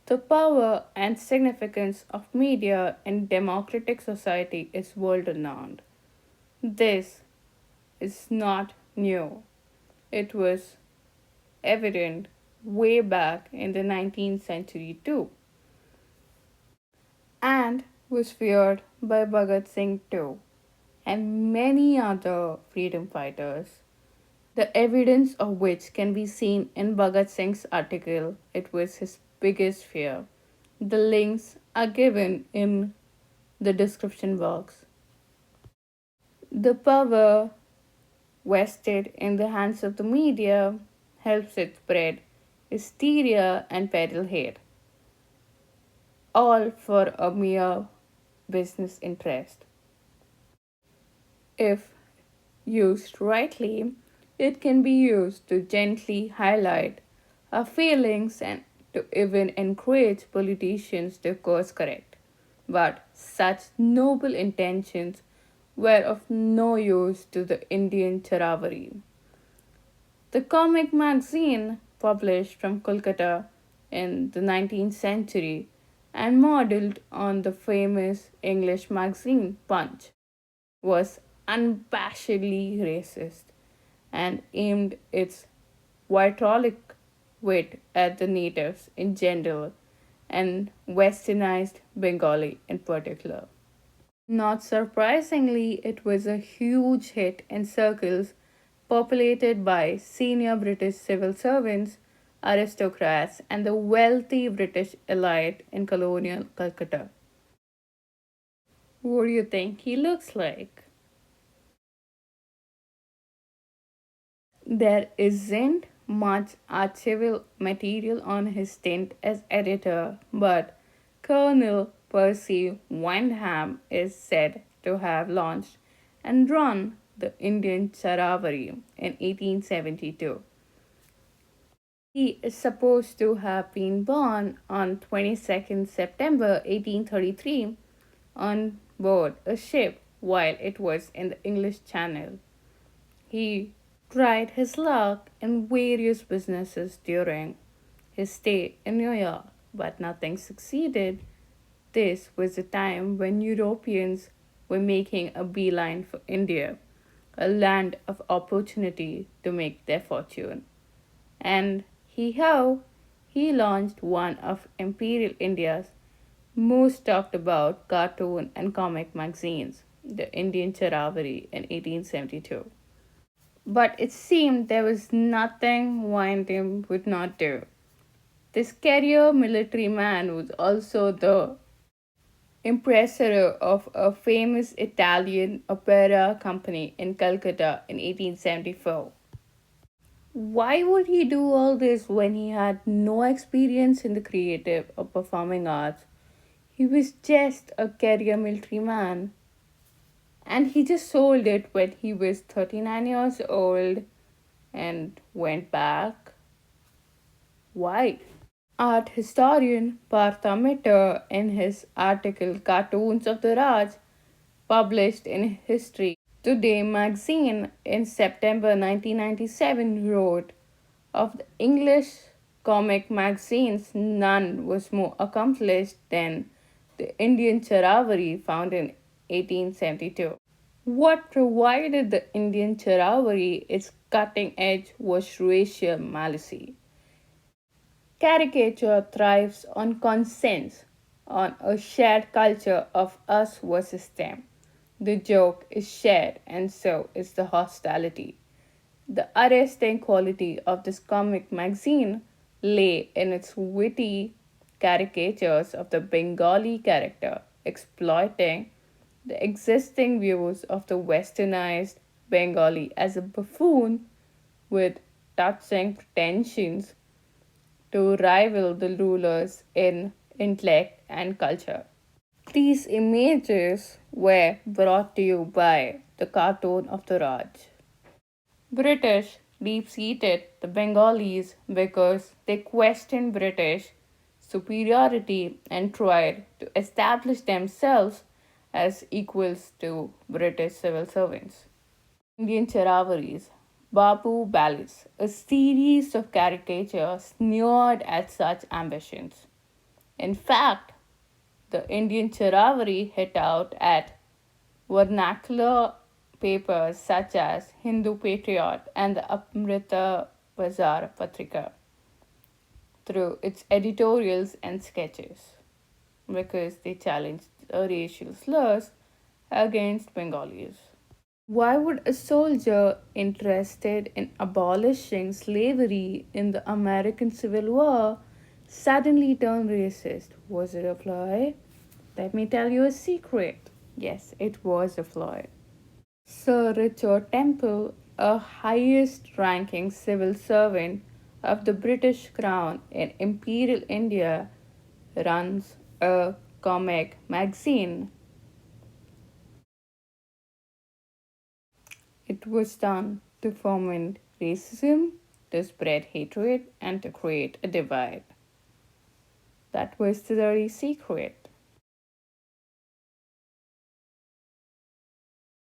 The power and significance of media in democratic society is world renowned. This is not new. It was evident way back in the 19th century too, and was feared by Bhagat Singh too, and many other freedom fighters. The evidence of which can be seen in Bhagat Singh's article. It was his biggest fear. The links are given in the description box. The power vested in the hands of the media helps it spread hysteria and peddle hate, all for a mere business interest. If used rightly, it can be used to gently highlight our feelings and to even encourage politicians to course correct. But such noble intentions were of no use to the Indian Charivari. The comic magazine, published from Calcutta in the 19th century and modeled on the famous English magazine Punch, was unabashedly racist and aimed its vitriolic wit at the natives in general and Westernized Bengali in particular. Not surprisingly, it was a huge hit in circles populated by senior British civil servants, aristocrats, and the wealthy British elite in colonial Calcutta. What do you think he looks like? There isn't much archival material on his stint as editor, but Colonel Percy Wyndham is said to have launched and run the Indian Charivari in 1872. He is supposed to have been born on 22nd September 1833 on board a ship while it was in the English Channel. He tried his luck in various businesses during his stay in New York, but nothing succeeded. This was a time when Europeans were making a beeline for India, a land of opportunity to make their fortune. And he launched one of Imperial India's most talked about cartoon and comic magazines, the Indian Charivari, in 1872. But it seemed there was nothing Wyndham would not do. This career military man was also the impresario of a famous Italian opera company in Calcutta in 1874. Why would he do all this when he had no experience in the creative or performing arts? He was just a career military man. And he just sold it when he was 39 years old and went back. Why? Art historian Partha Mitter, in his article Cartoons of the Raj, published in History Today magazine in September 1997, wrote of the English comic magazines, none was more accomplished than the Indian Charivari found in 1872. What provided the Indian Charivari its cutting edge was racial malice. Caricature thrives on consens, on a shared culture of us versus them. The joke is shared, and so is the hostility. The arresting quality of this comic magazine lay in its witty caricatures of the Bengali character, exploiting the existing views of the westernized Bengali as a buffoon with touching pretensions to rival the rulers in intellect and culture. These images were brought to you by the cartoon of the Raj. British deep seated the Bengalis because they questioned British superiority and tried to establish themselves as equals to British civil servants. Indian Charavaris, Babu Malice, a series of caricatures sneered at such ambitions. In fact, the Indian Charivari hit out at vernacular papers such as Hindu Patriot and the Amrita Bazar Patrika through its editorials and sketches because they challenged the racial slurs against Bengalis. Why would a soldier interested in abolishing slavery in the American Civil War suddenly turn racist? Was it a ploy? Let me tell you a secret. Yes, it was a ploy. Sir Richard Temple, a highest ranking civil servant of the British Crown in Imperial India, runs a comic magazine. It was done to foment racism, to spread hatred, and to create a divide. That was the dirty secret.